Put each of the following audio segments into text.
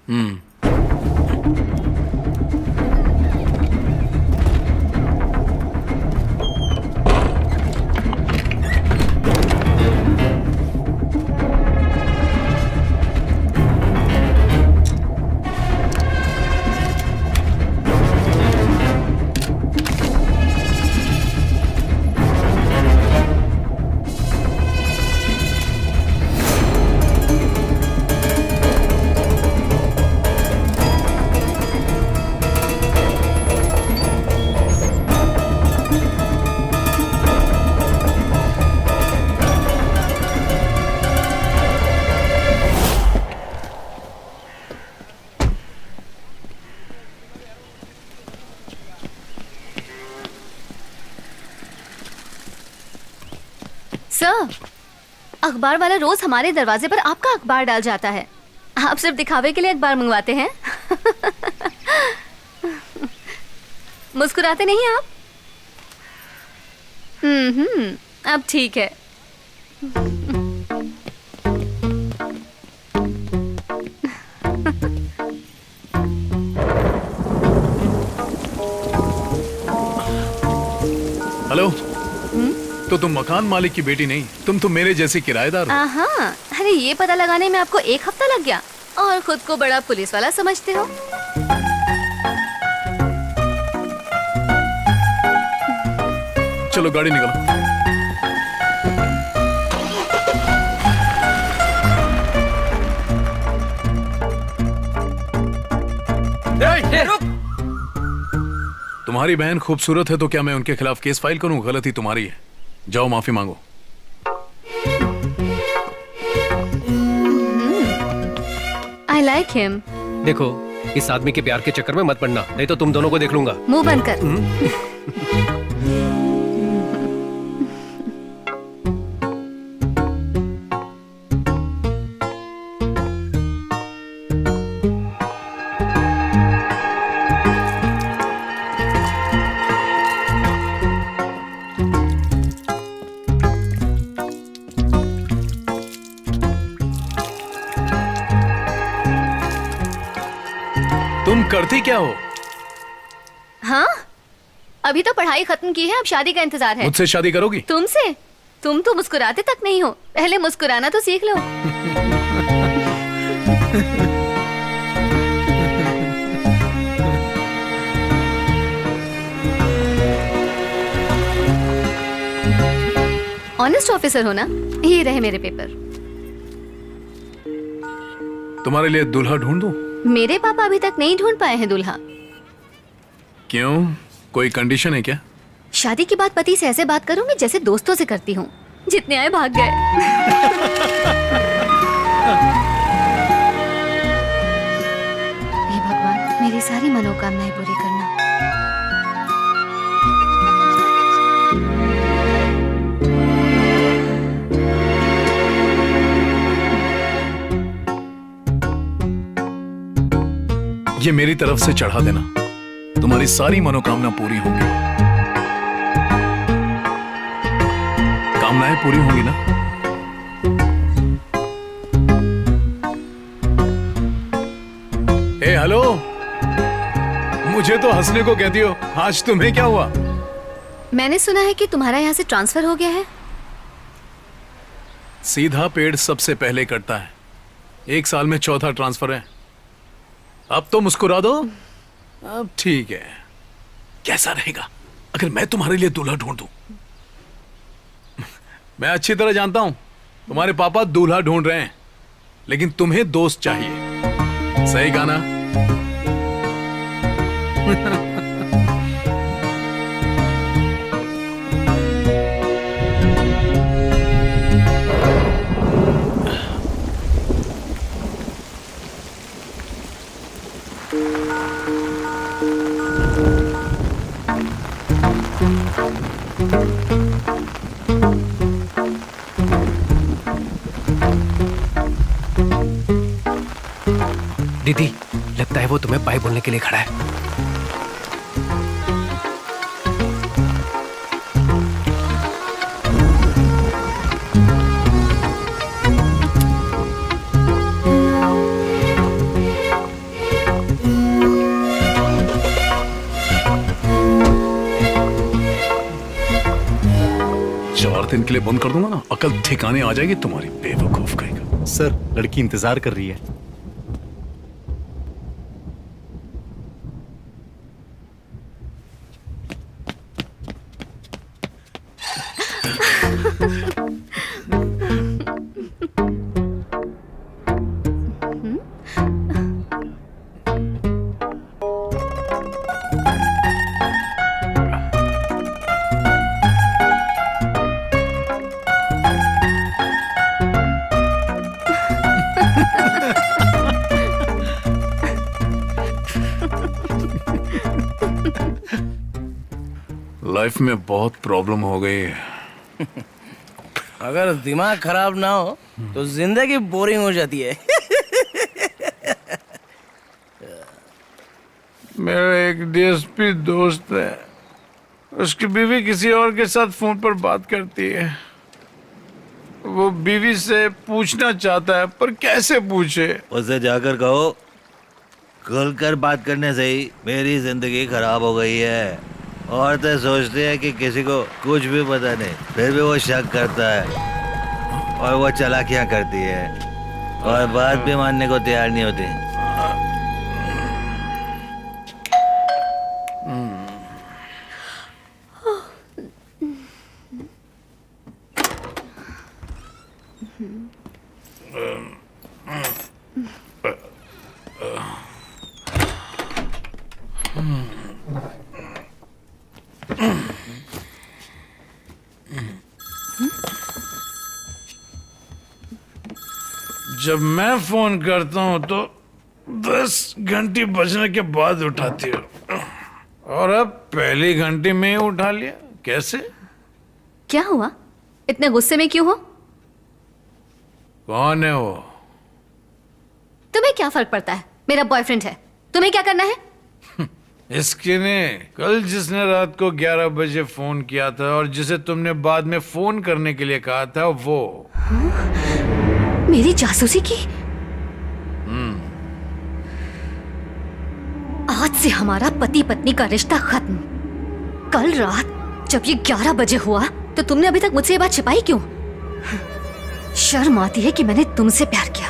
हम्म। Sir, अखबार वाला रोज हमारे दरवाजे पर आपका अखबार डाल जाता है। आप सिर्फ दिखावे के लिए अखबार मंगवाते हैं। मुस्कुराते नहीं आप? अब ठीक है। हेलो। तो तुम मकान मालिक की बेटी नहीं, तुम तो मेरे जैसे किराएदार हो। हाँ, अरे ये पता लगाने में आपको 1 हफ्ता लग गया और खुद को बड़ा पुलिस वाला समझते हो। चलो गाड़ी निकालो। तुम्हारी बहन खूबसूरत है तो क्या मैं उनके खिलाफ केस फाइल करूं? गलती तुम्हारी है। जाओ माफी मांगो। I like him। देखो, इस आदमी के प्यार के चक्कर में मत पड़ना, नहीं तो तुम दोनों को देख लूंगा। मुंह बंद कर। तुम करती क्या हो? हाँ, अभी तो पढ़ाई खत्म की है, अब शादी का इंतजार है। मुझसे शादी करोगी? तुमसे? तुम तो मुस्कुराते तक नहीं हो, पहले मुस्कुराना तो सीख लो। ऑनेस्ट ऑफिसर हो ना? ये रहे मेरे पेपर। तुम्हारे लिए दूल्हा ढूंढ दूं? मेरे पापा अभी तक नहीं ढूंढ पाए हैं दूल्हा। क्यों, कोई कंडीशन है क्या? शादी के बाद पति से ऐसे बात करूंगी जैसे दोस्तों से करती हूँ। जितने आए भाग गए। हे भगवान, मेरी सारी मनोकामनाएं पूरी करना। ये मेरी तरफ से चढ़ा देना, तुम्हारी सारी मनोकामना पूरी होंगी। कामनाएं पूरी होंगी ना? ए हेलो, मुझे तो हंसने को कहती हो, आज तुम्हें क्या हुआ? मैंने सुना है कि तुम्हारा यहाँ से ट्रांसफर हो गया है। सीधा पेड़ सबसे पहले कटता है। 1 साल में 4था ट्रांसफर है। अब तो मुस्कुरा दो। अब ठीक है। कैसा रहेगा अगर मैं तुम्हारे लिए दूल्हा ढूंढ दूं? मैं अच्छी तरह जानता हूं तुम्हारे पापा दूल्हा ढूंढ रहे हैं, लेकिन तुम्हें दोस्त चाहिए। सही गाना। दीदी, लगता है वो तुम्हें बाय बोलने के लिए खड़ा है। बात इनके लिए बंद कर दूंगा ना, अकल ठिकाने आ जाएगी तुम्हारी, बेवकूफ कहेगा। सर लड़की इंतजार कर रही है। लाइफ में बहुत प्रॉब्लम हो गई है। अगर दिमाग खराब ना हो तो जिंदगी बोरिंग हो जाती है। मेरा एक डीएसपी दोस्त है, उसकी बीवी किसी और के साथ फोन पर बात करती है। वो बीवी से पूछना चाहता है पर कैसे पूछे। उसे जाकर कहो खुलकर बात करने से ही मेरी जिंदगी खराब हो गई है। औरतें सोचती है कि किसी को कुछ भी पता नहीं, फिर भी वो शक करता है और वो चालाकियां करती है और बात भी मानने को तैयार नहीं होती। जब मैं फोन करता हूं तो 10 घंटी बजने के बाद उठाती हो, और अब पहली घंटी में ही उठा लिया, कैसे? क्या हुआ? इतने गुस्से में क्यों हो? कौन है वो? तुम्हें क्या फर्क पड़ता है? मेरा बॉयफ्रेंड है, तुम्हें क्या करना है? इसके ने कल जिसने रात को 11 बजे फोन किया था और जिसे तुमने बाद में फोन करने के लिए कहा था, वो मेरी जासूसी की? आज से हमारा पति पत्नी का रिश्ता खत्म। कल रात जब ये 11 बजे हुआ तो तुमने अभी तक मुझसे ये बात छिपाई क्यों? शर्म आती है कि मैंने तुमसे प्यार किया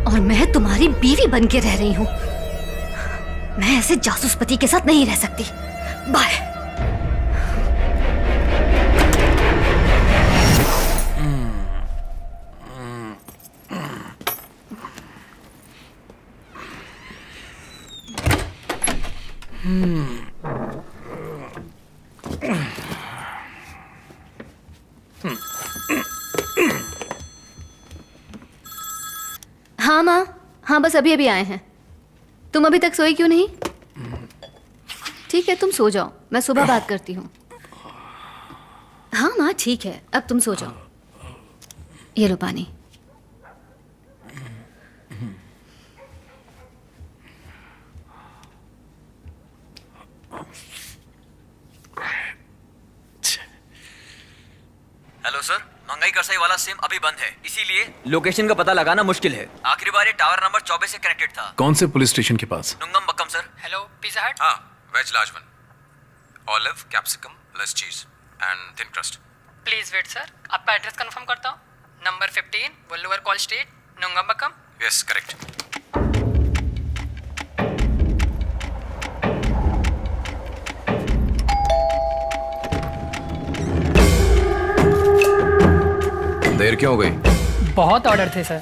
और मैं तुम्हारी बीवी बन के रह रही हूं। मैं ऐसे जासूस पति के साथ नहीं रह सकती। बाय। हाँ माँ, हाँ बस अभी अभी आए हैं। तुम अभी तक सोई क्यों नहीं? ठीक है तुम सो जाओ, मैं सुबह बात करती हूँ। हाँ माँ ठीक है, अब तुम सो जाओ। ये लो पानी। हेलो सर, महंगाई कसाई वाला सिम अभी बंद है, इसीलिए लोकेशन का पता लगाना मुश्किल है। आखिरी बार ये टावर नंबर 24 से कनेक्टेड था। कौन से पुलिस स्टेशन के पास? Nungambakkam sir. Hello pizza hut. हाँ, veg large one, olive, capsicum, less cheese and thin crust. Please wait sir, आपका एड्रेस कंफर्म करता हूँ। नंबर 15 वल्लुवर कॉल स्ट्रीट, नुंगम्बक्कम। Yes correct. देर क्यों हो गई? बहुत ऑर्डर थे सर।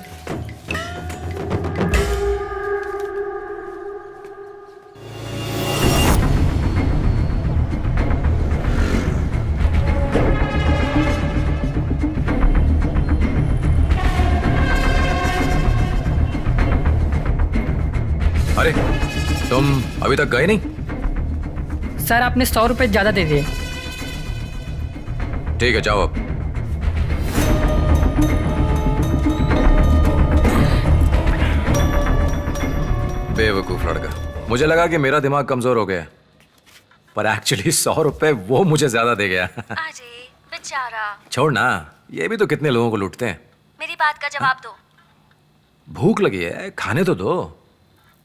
अरे तुम अभी तक गए नहीं? सर आपने 100 रुपए ज्यादा दे दिए। ठीक है जाओ अब। बेवकूफ लड़का, मुझे लगा कि मेरा दिमाग कमजोर हो गया, पर एक्चुअली 100 रुपए वो मुझे ज्यादा दे गया। अरे बेचारा। छोड़ ना, ये भी तो कितने लोगों को लूटते हैं। मेरी बात का जवाब दो। भूख लगी है, खाने तो दो।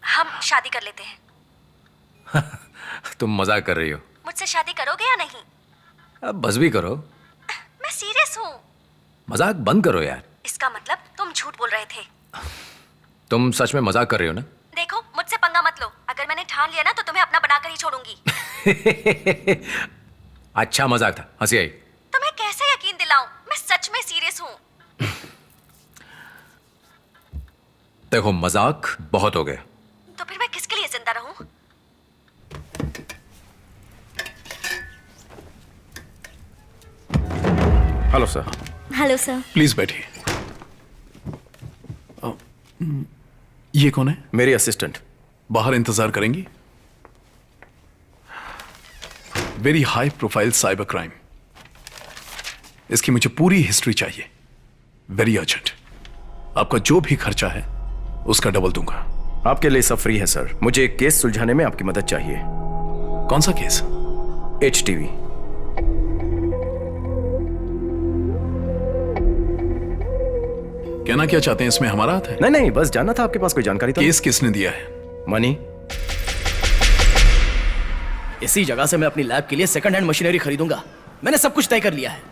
हम शादी कर लेते हैं। तुम मजाक कर रही हो। मुझसे शादी करोगे या नहीं? अब बस भी करो। मैं सीरियस हूँ। मजाक बंद करो यार। इसका मतलब तुम झूठ बोल रहे थे। तुम सच में मजाक कर रही हो ना? देखो, मुझसे पंगा मत लो। अगर मैंने ठान लिया ना तो तुम्हें अपना बनाकर ही छोड़ूंगी। अच्छा मजाक था, हंसी आई। तुम्हें कैसे यकीन दिलाऊं? मैं सच में सीरियस हूँ। देखो मजाक बहुत हो गया। तो फिर मैं किसके लिए जिंदा रहूं? Hello sir. Hello sir. Please बैठिए। ये कौन है? मेरी असिस्टेंट। बाहर इंतजार करेंगी? Very high profile cyber crime, इसकी मुझे पूरी हिस्ट्री चाहिए। Very urgent. आपका जो भी खर्चा है उसका डबल दूंगा। आपके लिए सब फ्री है सर। मुझे एक केस सुलझाने में आपकी मदद चाहिए। कौन सा केस? HTV। कहना क्या चाहते हैं, इसमें हमारा हाथ है? नहीं नहीं, बस जानना था आपके पास कोई जानकारी तो। केस किसने दिया है? मनी। इसी जगह से मैं अपनी लैब के लिए सेकंड हैंड मशीनरी खरीदूंगा। मैंने सब कुछ तय कर लिया है।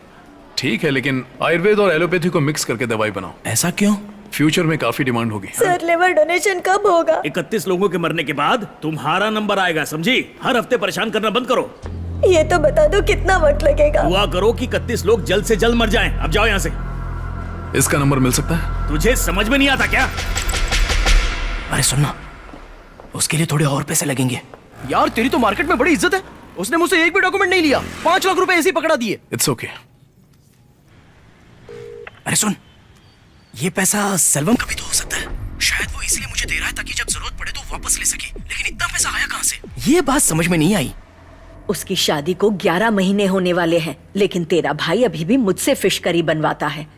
ठीक है, लेकिन आयुर्वेद और एलोपैथी को मिक्स करके दवाई बनाओ। ऐसा क्यों? फ्यूचर में काफी डिमांड होगी। सर, लिवर डोनेशन कब होगा? 31 लोगों के मरने के बाद तुम्हारा नंबर आएगा, समझी? हर हफ्ते परेशान करना बंद करो। ये तो बता दो कितना वक्त लगेगा? दुआ करो कि 31 लोग जल्द से जल्द मर जाएं। अब जाओ यहाँ से। इसका नंबर मिल सकता है? तुझे समझ में नहीं आता क्या? अरे सुनना, उसके लिए थोड़े और पैसे लगेंगे। यार तेरी तो मार्केट में बड़ी इज्जत है। उसने मुझसे एक भी डॉक्यूमेंट नहीं लिया, 5 लाख रुपए ऐसे ही पकड़ा दिए। It's okay. अरे सुन, ये पैसा सेल्वम का भी तो हो सकता है। शायद वो इसलिए मुझे दे रहा है ताकि जब जरूरत पड़े तो वापस ले सके। लेकिन इतना पैसा आया कहां से? ये बात समझ में नहीं आई। उसकी शादी को 11 महीने होने वाले हैं, लेकिन तेरा भाई अभी भी मुझसे फिश करी बनवाता है।